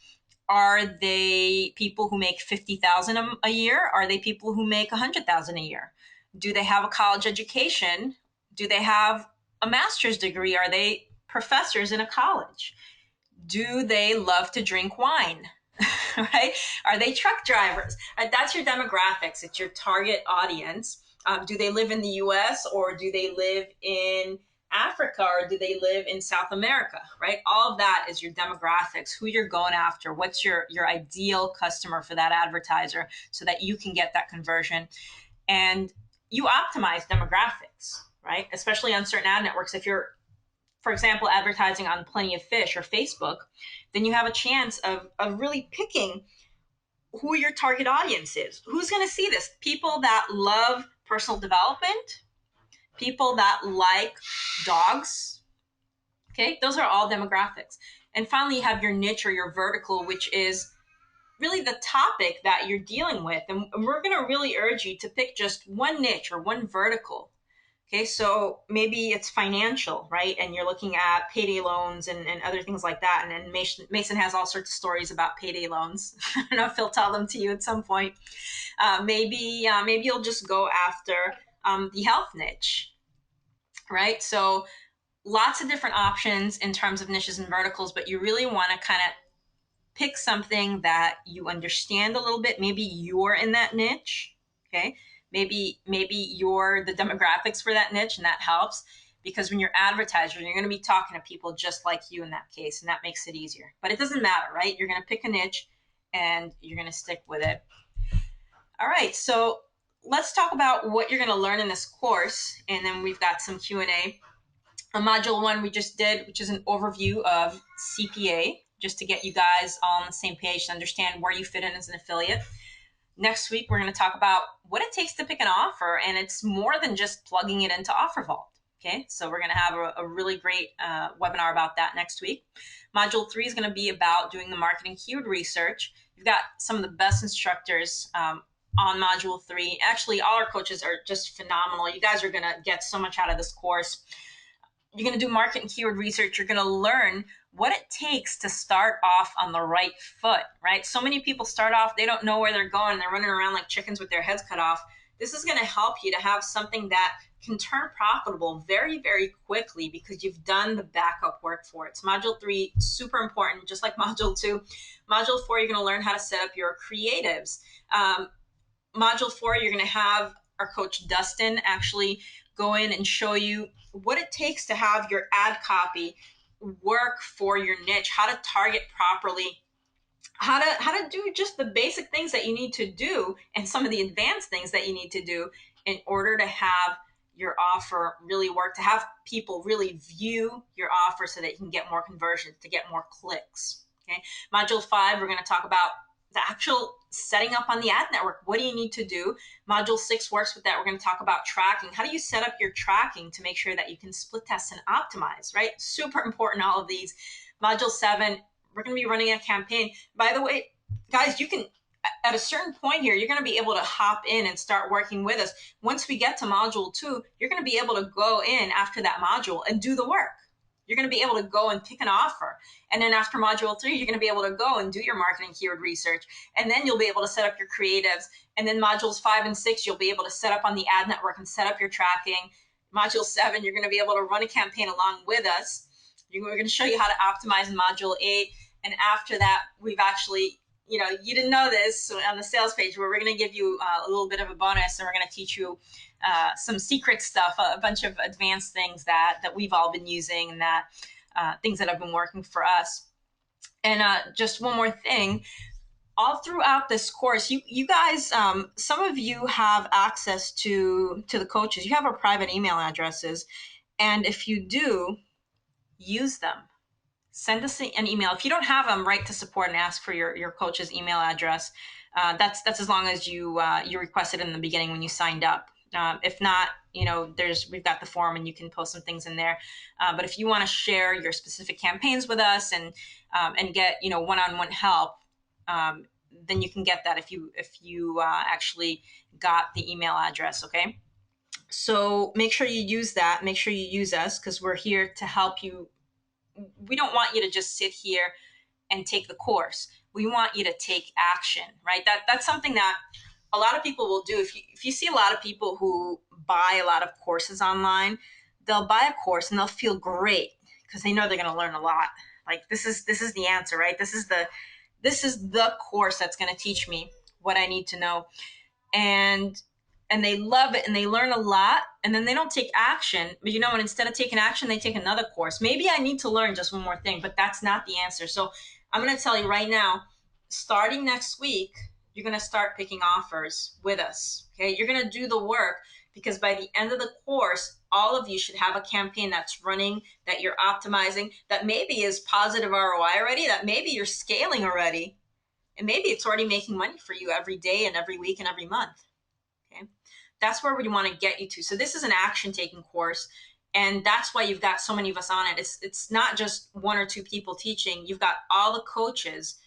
Are they people who make $50,000 a year? Are they people who make $100,000 a year? Do they have a college education? Do they have a master's degree? Are they professors in a college? Do they love to drink wine? Right? Are they truck drivers? Right? That's your demographics. It's your target audience. Do they live in the U.S. or do they live in Africa, or do they live in South America, right? All of that is your demographics, who you're going after, what's your ideal customer for that advertiser, so that you can get that conversion. And you optimize demographics, right? Especially on certain ad networks. If you're, for example, advertising on Plenty of Fish or Facebook, then you have a chance of really picking who your target audience is. Who's going to see this? People that love personal development, people that like dogs. Okay, those are all demographics. And finally, you have your niche or your vertical, which is really the topic that you're dealing with. And we're going to really urge you to pick just one niche or one vertical. Okay, so maybe it's financial, right? And you're looking at payday loans and other things like that. And then Mason has all sorts of stories about payday loans. I don't know if he'll tell them to you at some point. Maybe you'll just go after the health niche, right? So lots of different options in terms of niches and verticals, but you really want to kind of pick something that you understand a little bit. Maybe you're in that niche. Okay. Maybe you're the demographics for that niche, and that helps, because when you're advertising, you're going to be talking to people just like you in that case, and that makes it easier. But it doesn't matter, right? You're going to pick a niche and you're going to stick with it. All right. So let's talk about what you're going to learn in this course, and then we've got some Q&A. A module 1 we just did, which is an overview of CPA, just to get you guys all on the same page to understand where you fit in as an affiliate. Next week, we're going to talk about what it takes to pick an offer, and it's more than just plugging it into OfferVault. Okay, so we're going to have a really great webinar about that next week. Module 3 is going to be about doing the marketing keyword research. You've got some of the best instructors on Module 3. Actually, all our coaches are just phenomenal. You guys are going to get so much out of this course. You're going to do market and keyword research. You're going to learn what it takes to start off on the right foot, right? So many people start off, they don't know where they're going. They're running around like chickens with their heads cut off. This is going to help you to have something that can turn profitable very, very quickly, because you've done the backup work for it. So module 3, super important, just like module 2. Module 4, you're going to learn how to set up your creatives. Module 4, you're going to have our coach Dustin actually go in and show you what it takes to have your ad copy work for your niche, how to target properly, how to do just the basic things that you need to do, and some of the advanced things that you need to do in order to have your offer really work, to have people really view your offer so that you can get more conversions, to get more clicks. Okay. Module 5, we're going to talk about the actual setting up on the ad network. What do you need to do? Module 6 works with that. We're going to talk about tracking. How do you set up your tracking to make sure that you can split test and optimize, right? Super important, all of these. Module 7, we're going to be running a campaign. By the way, guys, you can, at a certain point here, you're going to be able to hop in and start working with us. Once we get to module 2, you're going to be able to go in after that module and do the work. You're going to be able to go and pick an offer. And then after module 3, you're going to be able to go and do your marketing keyword research. And then you'll be able to set up your creatives. And then modules 5 and 6, you'll be able to set up on the ad network and set up your tracking. Module 7, you're going to be able to run a campaign along with us. We're going to show you how to optimize in module 8. And after that, we've actually, you didn't know this on the sales page, where we're going to give you a little bit of a bonus, and we're going to teach you some secret stuff, a bunch of advanced things that we've all been using, and that things that have been working for us. And just one more thing, all throughout this course, you guys, some of you have access to the coaches. You have our private email addresses, and if you do, use them. Send us an email. If you don't have them, write to support and ask for your coach's email address. That's as long as you requested in the beginning when you signed up. If not, we've got the form and you can post some things in there. But if you want to share your specific campaigns with us and get one-on-one help, then you can get that if you actually got the email address. Okay. So make sure you use that. Make sure you use us, because we're here to help you. We don't want you to just sit here and take the course. We want you to take action, right? That's something that a lot of people will do. If you see a lot of people who buy a lot of courses online, they'll buy a course and they'll feel great because they know they're going to learn a lot. Like this is the answer, right? This is the course that's going to teach me what I need to know. And and they love it and they learn a lot, and then they don't take action. But you know what? Instead of taking action, they take another course. Maybe I need to learn just one more thing, but that's not the answer. So I'm going to tell you right now, starting next week, you're going to start picking offers with us. Okay. You're going to do the work, because by the end of the course, all of you should have a campaign that's running, that you're optimizing, that maybe is positive ROI already, that maybe you're scaling already, and maybe it's already making money for you every day and every week and every month. Okay. That's where we want to get you to. So this is an action taking course. And that's why you've got so many of us on it. It's not just one or two people teaching. You've got all the coaches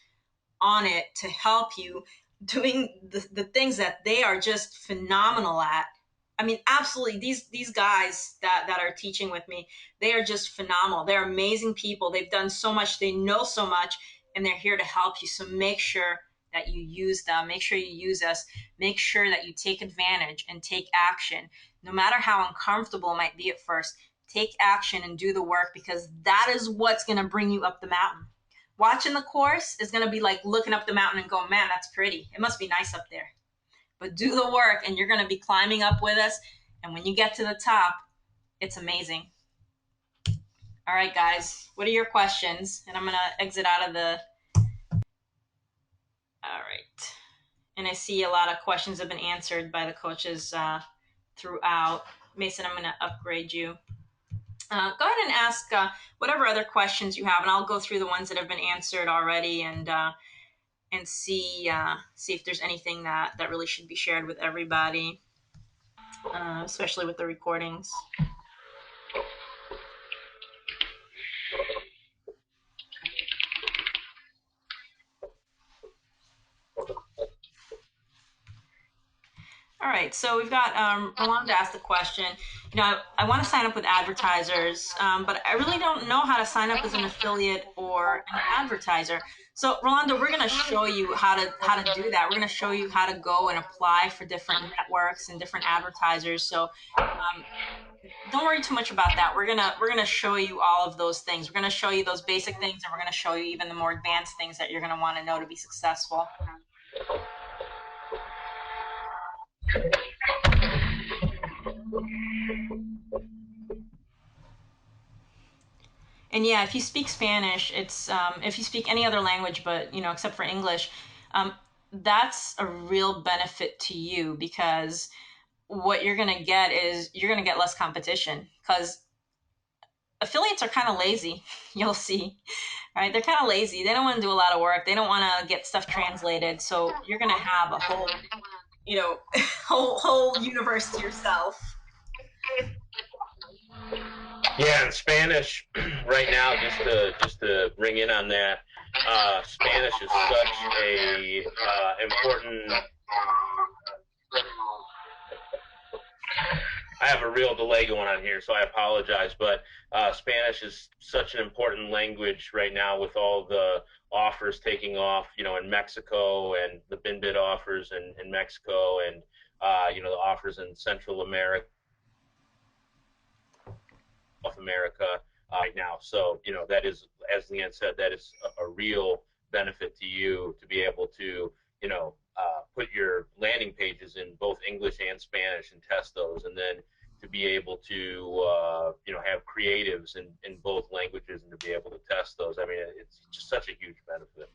on it to help you doing the things that they are just phenomenal at. I mean, absolutely, these guys that are teaching with me, they are just phenomenal. They're amazing people. They've done so much, they know so much, and they're here to help you. So make sure that you use them. Make sure you use us. Make sure that you take advantage and take action. No matter how uncomfortable it might be at first, take action and do the work, because that is what's going to bring you up the mountain. Watching the course is going to be like looking up the mountain and going, man, that's pretty. It must be nice up there. But do the work and you're going to be climbing up with us. And when you get to the top, it's amazing. All right, guys, what are your questions? And I'm going to exit out of the. All right. And I see a lot of questions have been answered by the coaches throughout. Mason, I'm going to upgrade you. Go ahead and ask whatever other questions you have, and I'll go through the ones that have been answered already and see if there's anything that really should be shared with everybody, especially with the recordings. All right, so we've got Rolanda asked the question. You know, I want to sign up with advertisers, but I really don't know how to sign up as an affiliate or an advertiser. So, Rolanda, we're going to show you how to do that. We're going to show you how to go and apply for different networks and different advertisers. So, don't worry too much about that. We're gonna show you all of those things. We're gonna show you those basic things, and we're gonna show you even the more advanced things that you're gonna want to know to be successful. And yeah, if you speak Spanish, it's if you speak any other language, but you know, except for English, that's a real benefit to you, because what you're gonna get is you're gonna get less competition, because affiliates are kind of lazy. You'll see, right? They're kind of lazy. They don't want to do a lot of work. They don't want to get stuff translated. So you're gonna have a whole, you know, whole universe to yourself. Yeah, in Spanish right now, just to ring in on that, Spanish is such a important. I have a real delay going on here, so I apologize. But Spanish is such an important language right now, with all the offers taking off, you know, in Mexico, and the bin-bid offers in Mexico, and you know, the offers in Central America, South America right now. So, you know, that is, as Leanne said, that is a real benefit to you, to be able to, you know, put your landing pages in both English and Spanish and test those, and then to be able to, you know, have creatives in both languages and to be able to test those. I mean, it's just such a huge benefit.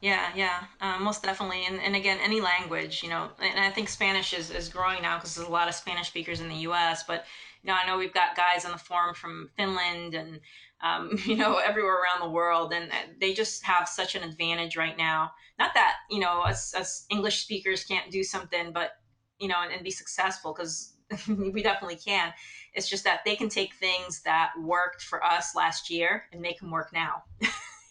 Yeah, most definitely. And again, any language, you know, and I think Spanish is growing now, because there's a lot of Spanish speakers in the US. But, you know, I know we've got guys on the forum from Finland and, you know, everywhere around the world. And they just have such an advantage right now. Not that, you know, us English speakers can't do something, but, you know, and be successful, because we definitely can. It's just that they can take things that worked for us last year and make them work now.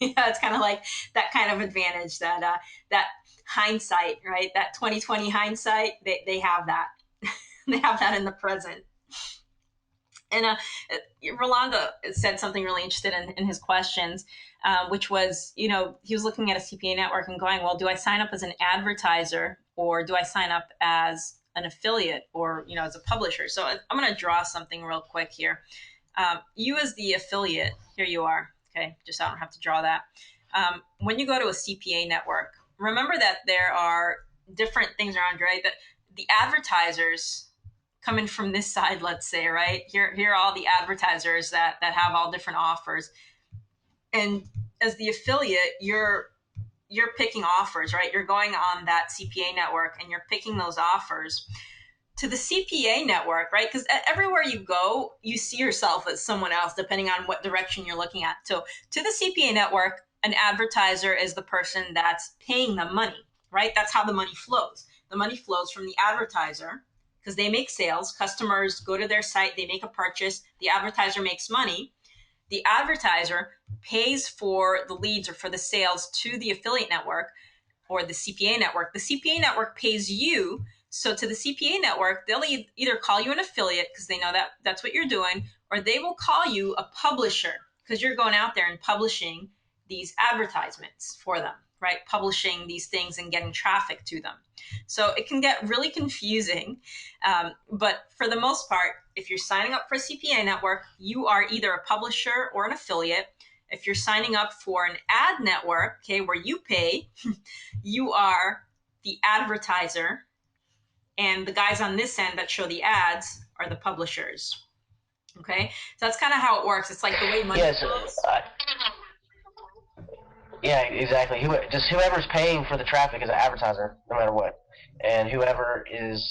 Yeah, it's kind of like that kind of advantage, that that hindsight, right? That 2020 hindsight, they have that. They have that in the present. And Rolanda said something really interesting in his questions, which was, you know, he was looking at a CPA network and going, well, do I sign up as an advertiser, or do I sign up as an affiliate, or, you know, as a publisher? So I'm going to draw something real quick here. You as the affiliate, here you are. Okay, just so I don't have to draw that. When you go to a CPA network, remember that there are different things around you, right? That the advertisers coming from this side, let's say, right? Here are all the advertisers that have all different offers. And as the affiliate, you're picking offers, right? You're going on that CPA network and you're picking those offers to the CPA network, right? Because everywhere you go, you see yourself as someone else, depending on what direction you're looking at. So to the CPA network, an advertiser is the person that's paying the money, right? That's how the money flows. The money flows from the advertiser because they make sales. Customers go to their site, they make a purchase, the advertiser makes money. The advertiser pays for the leads or for the sales to the affiliate network or the CPA network. The CPA network pays you. So to the CPA network, they'll either call you an affiliate because they know that that's what you're doing, or they will call you a publisher because you're going out there and publishing these advertisements for them, right? Publishing these things and getting traffic to them. So it can get really confusing. But for the most part, if you're signing up for a CPA network, you are either a publisher or an affiliate. If you're signing up for an ad network, okay, where you pay, you are the advertiser, and the guys on this end that show the ads are the publishers. Okay, so that's kind of how it works. It's like the way money flows. Yeah, exactly. Whoever's paying for the traffic is an advertiser, no matter what, and whoever has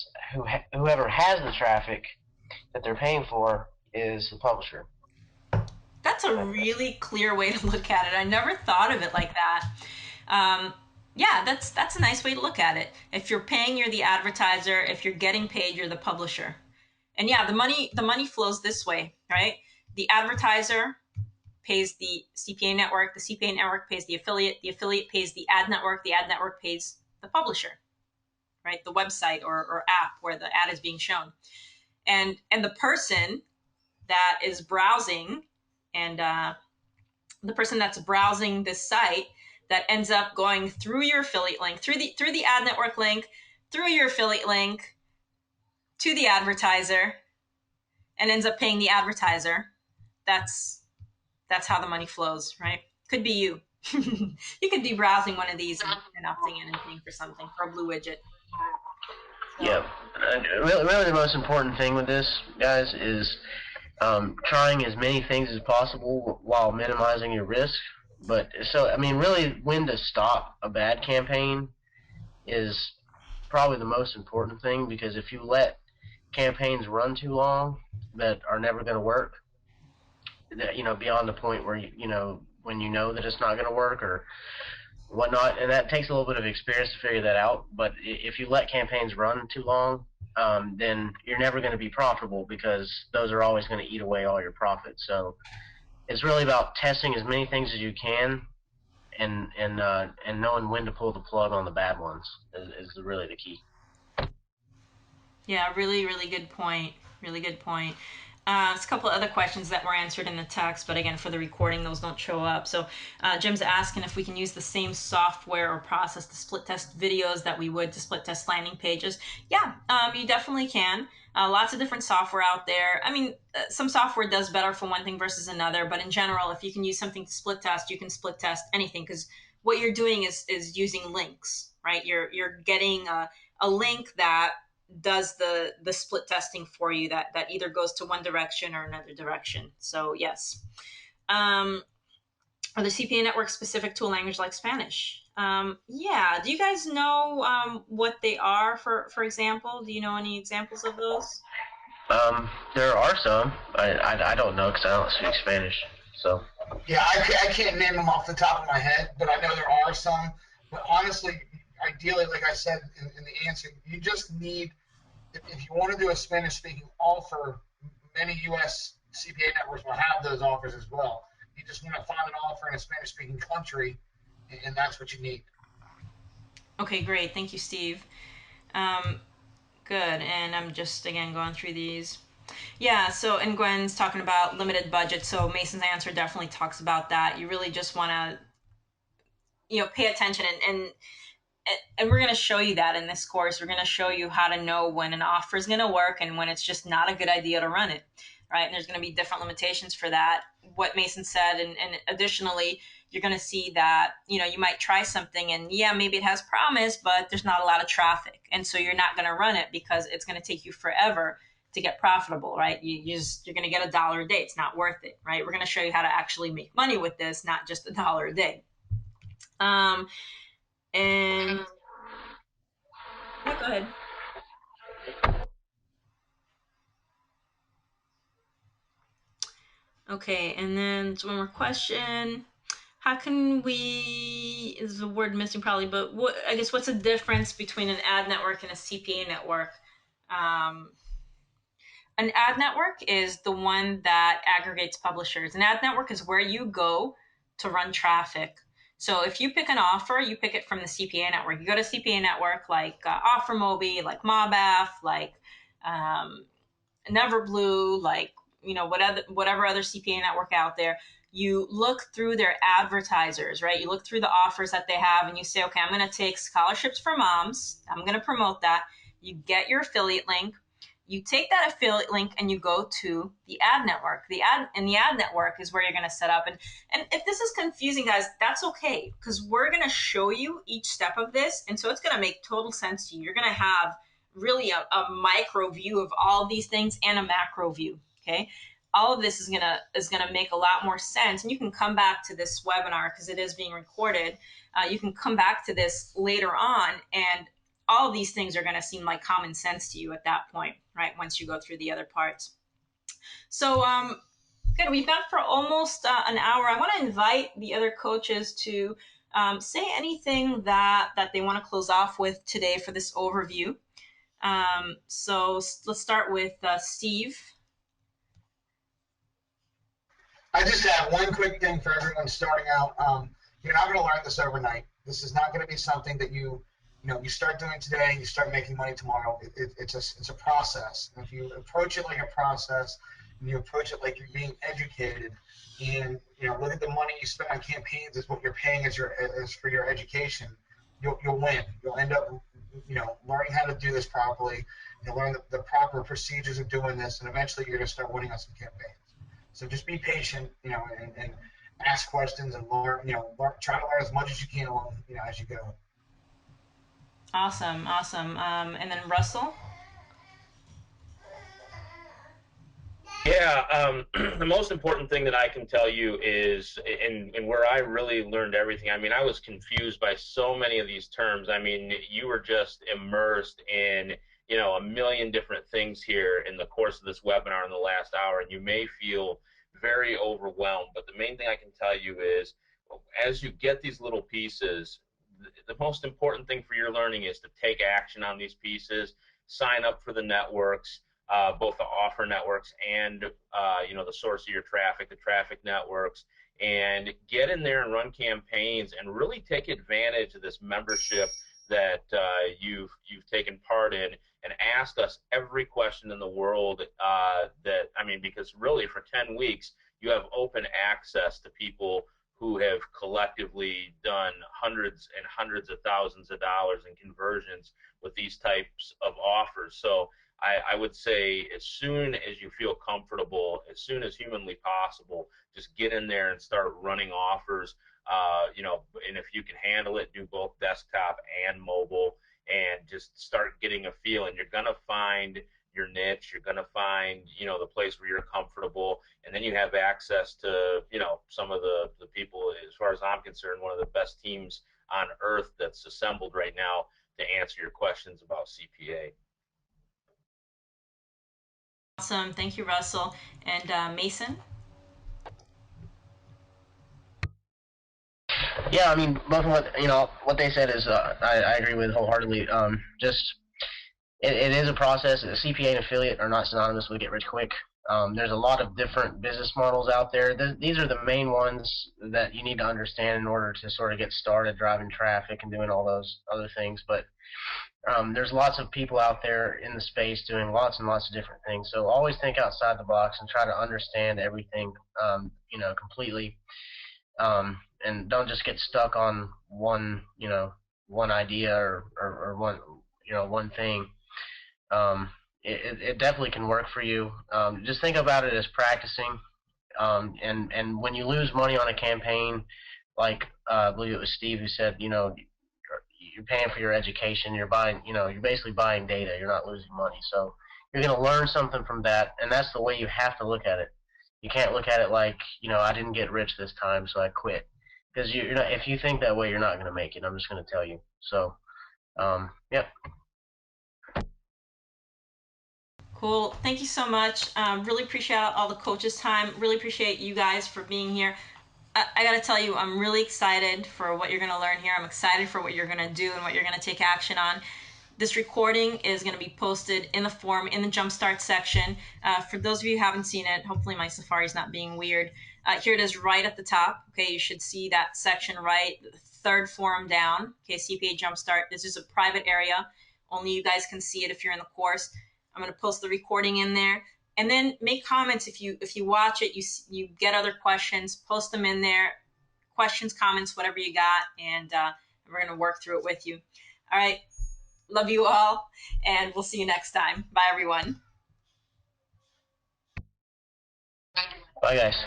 the traffic that they're paying for is the publisher. That's a really clear way to look at it. I never thought of it like that. Yeah, that's a nice way to look at it. If you're paying, you're the advertiser. If you're getting paid, you're the publisher. And yeah, the money flows this way, right? The advertiser pays the CPA network. The CPA network pays the affiliate. The affiliate pays the ad network. The ad network pays the publisher, right? The website or app where the ad is being shown. And the person that is browsing and the person that's browsing this site that ends up going through your affiliate link, through the ad network link, through your affiliate link to the advertiser, and ends up paying the advertiser. That's how the money flows, right? Could be you. You could be browsing one of these and opting in and paying for something, for a blue widget. So. Yeah, really the most important thing with this, guys, is trying as many things as possible while minimizing your risk. But so, I mean, really, when to stop a bad campaign is probably the most important thing, because if you let campaigns run too long that are never going to work, that, beyond the point where when you know that it's not going to work or whatnot, and that takes a little bit of experience to figure that out. But if you let campaigns run too long, then you're never going to be profitable, because those are always going to eat away all your profits. So it's really about testing as many things as you can, and knowing when to pull the plug on the bad ones is really the key. Yeah, really, really good point. Really good point. There's a couple of other questions that were answered in the text, but again, for the recording, those don't show up. So Jim's asking if we can use the same software or process to split test videos that we would to split test landing pages. Yeah, you definitely can. Lots of different software out there. I mean, some software does better for one thing versus another, but in general, if you can use something to split test, you can split test anything, because what you're doing is using links, right? You're getting a link that does the split testing for you, that either goes to one direction or another direction. So yes. Are the CPA networks specific to a language like Spanish? Yeah. Do you guys know what they are, for example? Do you know any examples of those? There are some. I don't know, because I don't speak Spanish. So yeah, I can't name them off the top of my head, but I know there are some. But honestly, ideally, like I said in the answer, you just need, if you want to do a Spanish-speaking offer, many U.S. CPA networks will have those offers as well. You just want to find an offer in a Spanish-speaking country, and that's what you need. Okay, great. Thank you, Steve. Good. And I'm just, again, going through these. Yeah, so, and Gwen's talking about limited budget. So Mason's answer definitely talks about that. You really just want to, pay attention, and we're going to show you that in this course. We're going to show you how to know when an offer is going to work and when it's just not a good idea to run it, right? And there's going to be different limitations for that. What Mason said, and additionally, you're going to see that, you know, you might try something and yeah, maybe it has promise, but there's not a lot of traffic. And so you're not going to run it because it's going to take you forever to get profitable, right? You're going to get $1 a day. It's not worth it, right? We're going to show you how to actually make money with this, not just $1 a day. And yeah, go ahead. Okay, and then one more question. How can we, is the word missing probably, but what, I guess what's the difference between an ad network and a CPA network? Um, an ad network is the one that aggregates publishers. An ad network is where you go to run traffic. So if you pick an offer, you pick it from the CPA network. You go to CPA network like OfferMobi, like Mobaf, like Neverblue, like, you know, whatever other CPA network out there. You look through their advertisers, right? You look through the offers that they have and you say, okay, I'm going to take scholarships for moms. I'm going to promote that. You get your affiliate link. You take that affiliate link and you go to the ad network. The ad network is where you're going to set up. And if this is confusing, guys, that's okay, because we're going to show you each step of this. And so it's going to make total sense to you. You're going to have really a micro view of all of these things and a macro view. Okay. All of this is gonna make a lot more sense. And you can come back to this webinar because it is being recorded. You can come back to this later on, and all of these things are gonna seem like common sense to you at that point, right? Once you go through the other parts. So good. We've gone for almost an hour. I want to invite the other coaches to say anything that they want to close off with today for this overview. So let's start with Steve. I just have one quick thing for everyone starting out. You're not going to learn this overnight. This is not going to be something that you start doing today and you start making money tomorrow. It's a process. And if you approach it like a process, and you approach it like you're being educated, and look at the money you spend on campaigns as what you're paying as for your education, you'll win. You'll end up learning how to do this properly. You'll learn the proper procedures of doing this, and eventually you're going to start winning on some campaigns. So just be patient, and ask questions and learn, try to learn as much as you can along, as you go. Awesome. And then Russell. Yeah, the most important thing that I can tell you is, and where I really learned everything, I mean, I was confused by so many of these terms. I mean, you were just immersed in, a million different things here in the course of this webinar in the last hour, and you may feel very overwhelmed. But the main thing I can tell you is, as you get these little pieces, the most important thing for your learning is to take action on these pieces, sign up for the networks, both the offer networks and the source of your traffic, the traffic networks, and get in there and run campaigns and really take advantage of this membership that you've taken part in, and ask us every question in the world because really for 10 weeks you have open access to people who have collectively done hundreds and hundreds of thousands of dollars in conversions with these types of offers. So I would say, as soon as you feel comfortable, as soon as humanly possible, just get in there and start running offers. And if you can handle it, do both desktop and mobile, and just start getting a feel. And you're gonna find your niche. You're gonna find, the place where you're comfortable, and then you have access to, some of the people, as far as I'm concerned, one of the best teams on earth that's assembled right now to answer your questions about CPA. Awesome. Thank you, Russell. And Mason? Yeah, I mean, both of what they said is I agree with wholeheartedly. It is a process. A CPA and affiliate are not synonymous with get rich quick. There's a lot of different business models out there. These are the main ones that you need to understand in order to sort of get started driving traffic and doing all those other things. But there's lots of people out there in the space doing lots and lots of different things. So always think outside the box and try to understand everything, completely. And don't just get stuck on one idea or one thing. It definitely can work for you. Just think about it as practicing. And when you lose money on a campaign, like I believe it was Steve who said, you know, you're paying for your education. You're buying, you know, you're basically buying data. You're not losing money. So you're going to learn something from that, and that's the way you have to look at it. You can't look at it like, you know, I didn't get rich this time, so I quit. Because you're not, if you think that way, you're not going to make it. I'm just going to tell you. So, yep. Cool. Thank you so much. Really appreciate all the coaches' time. Really appreciate you guys for being here. I got to tell you, I'm really excited for what you're going to learn here. I'm excited for what you're going to do and what you're going to take action on. This recording is going to be posted in the forum in the Jumpstart section. For those of you who haven't seen it, hopefully my Safari is not being weird. Here it is right at the top. Okay, you should see that section right, the third forum down. Okay, CPA Jumpstart. This is a private area. Only you guys can see it if you're in the course. I'm going to post the recording in there. And then make comments if you watch it, you get other questions, post them in there, questions, comments, whatever you got, and we're going to work through it with you. All right. Love you all, and we'll see you next time. Bye, everyone. Bye, guys.